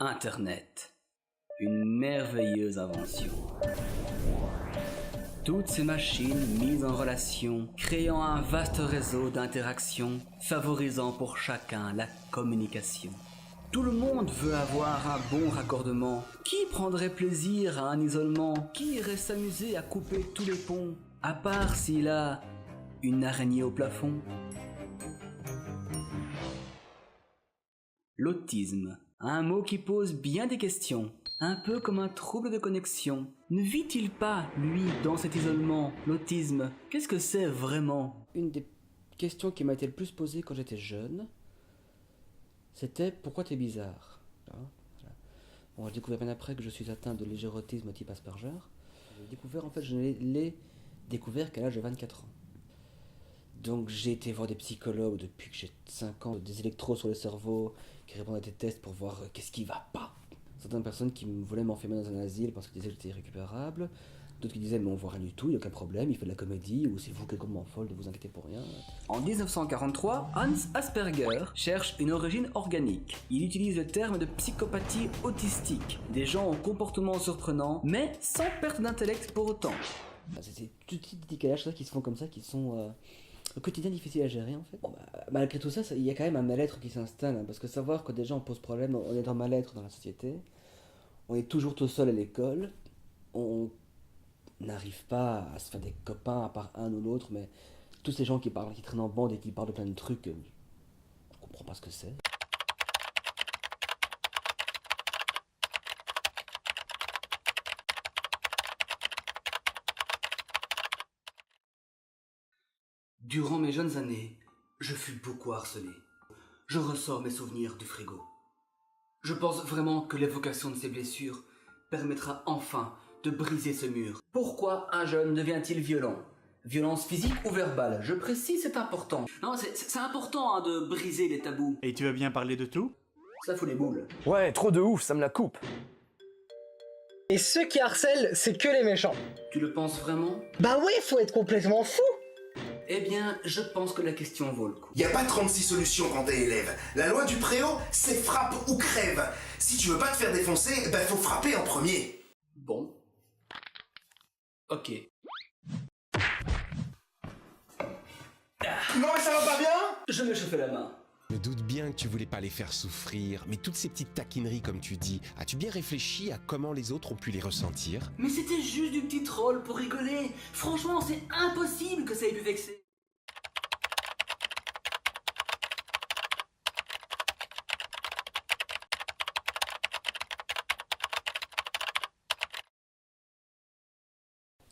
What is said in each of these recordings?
Internet. Une merveilleuse invention. Toutes ces machines mises en relation, créant un vaste réseau d'interactions, favorisant pour chacun la communication. Tout le monde veut avoir un bon raccordement. Qui prendrait plaisir à un isolement? Qui irait s'amuser à couper tous les ponts? À part s'il a une araignée au plafond. L'autisme, un mot qui pose bien des questions. Un peu comme un trouble de connexion. Ne vit-il pas, lui, dans cet isolement, l'autisme? Qu'est-ce que c'est vraiment? Une des questions qui m'a été le plus posée quand j'étais jeune, c'était pourquoi t'es bizarre? Bon, j'ai découvert bien après que je suis atteint de léger autisme type Asperger. J'ai découvert, en fait, je ne l'ai découvert qu'à l'âge de 24 ans. Donc j'ai été voir des psychologues depuis que j'ai 5 ans, des électrodes sur le cerveau, qui répondent à des tests pour voir qu'est-ce qui va pas. Certaines personnes qui voulaient m'enfermer dans un asile parce qu'ils disaient que j'étais irrécupérable. D'autres qui disaient mais on voit rien du tout, il n'y a aucun problème, il fait de la comédie, ou c'est vous qui êtes complètement folle, ne vous inquiétez pour rien. En 1943, Hans Asperger cherche une origine organique. Il utilise le terme de psychopathie autistique. Des gens au comportement surprenant, mais sans perte d'intellect pour autant. C'est tout petit décalage qui se font comme ça, qui sont au quotidien difficile à gérer en fait. Bon, malgré tout ça, il y a quand même un mal-être qui s'installe, hein, parce que savoir que des gens posent problème, on est dans mal-être dans la société, on est toujours tout seul à l'école, on n'arrive pas à se faire des copains à part un ou l'autre, mais tous ces gens qui parlent, qui traînent en bande et qui parlent de plein de trucs, je comprends pas ce que c'est. Durant mes jeunes années, je fus beaucoup harcelé. Je ressors mes souvenirs du frigo. Je pense vraiment que l'évocation de ces blessures permettra enfin de briser ce mur. Pourquoi un jeune devient-il violent? Violence physique ou verbale? Je précise, c'est important. Non, c'est important de briser les tabous. Et tu veux bien parler de tout? Ça fout les boules. Ouais, trop de ouf, ça me la coupe. Et ceux qui harcèlent, c'est que les méchants. Tu le penses vraiment? Bah ouais, faut être complètement fou. Eh bien, je pense que la question vaut le coup. Y a pas 36 solutions quand t'es élève. La loi du préau, c'est frappe ou crève. Si tu veux pas te faire défoncer, ben faut frapper en premier. Bon. Ok. Non mais ça va pas bien? Je me chauffais la main. Je me doute bien que tu voulais pas les faire souffrir, mais toutes ces petites taquineries comme tu dis, as-tu bien réfléchi à comment les autres ont pu les ressentir? Mais c'était juste du petit troll pour rigoler. Franchement, c'est impossible que ça ait pu vexer.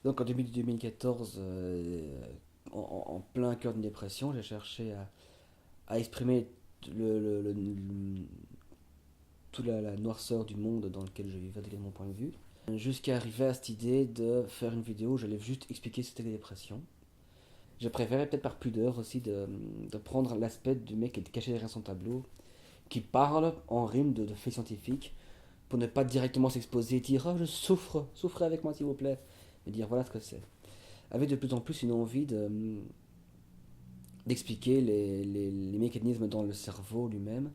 Donc en début 2014, en plein cœur d'une dépression, j'ai cherché à exprimer toute la noirceur du monde dans lequel je vivais de mon point de vue. Jusqu'à arriver à cette idée de faire une vidéo où j'allais juste expliquer ce que c'était la dépression. J'ai préféré, peut-être par pudeur aussi, de prendre l'aspect du mec qui est caché derrière son tableau, qui parle en rime de faits scientifiques, pour ne pas directement s'exposer et dire « Oh, je souffre, souffrez avec moi s'il vous plaît », mais dire voilà ce que c'est. Avec de plus en plus une envie d'expliquer les mécanismes dans le cerveau lui-même,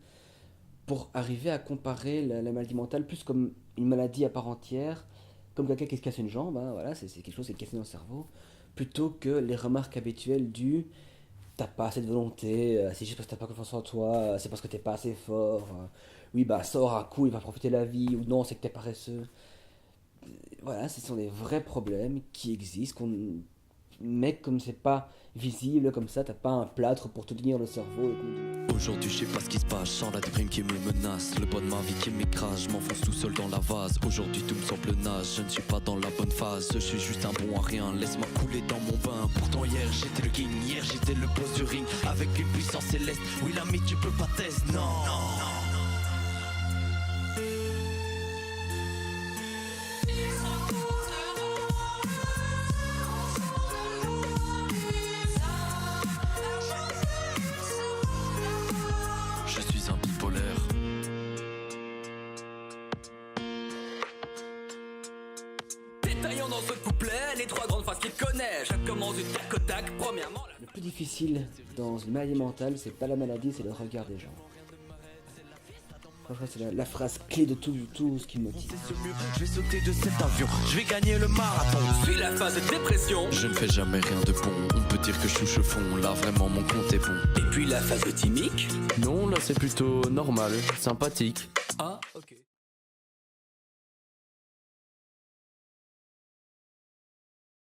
pour arriver à comparer la maladie mentale plus comme une maladie à part entière, comme quelqu'un qui se casse une jambe, hein, voilà, c'est quelque chose qui est cassé dans le cerveau, plutôt que les remarques habituelles du t'as pas assez de volonté, c'est juste parce que t'as pas confiance en toi, c'est parce que t'es pas assez fort, oui bah ça aura un coup, il va profiter de la vie, ou non c'est que t'es paresseux. Voilà, ce sont des vrais problèmes qui existent, mais comme c'est pas visible comme ça, t'as pas un plâtre pour te tenir le cerveau. Aujourd'hui je sais pas ce qui se passe, je sens la déprime qui me menace. Le poids de ma vie qui m'écrase, je m'enfonce tout seul dans la vase. Aujourd'hui tout me semble naze, je ne suis pas dans la bonne phase. Je suis juste un bon à rien, laisse-moi couler dans mon bain. Pourtant hier j'étais le king, hier j'étais le boss du ring. Avec une puissance céleste, oui l'ami tu peux pas tester, non. Je suis un bipolaire. Détaillant dans ce couplet les trois grandes phrases qu'il connaît. Je commence du tac au tac, premièrement. Le plus difficile dans une maladie mentale, c'est pas la maladie, c'est le regard des gens. Franchement, c'est la phrase clé de tout ce qui me motive. Je vais sauter de cet avion, je vais gagner le marathon. Puis la phase de dépression. Je ne fais jamais rien de bon, on peut dire que je touche au fond, là vraiment mon compte est bon. Et puis la phase de timique. Non, là c'est plutôt normal, sympathique. Ah, ok.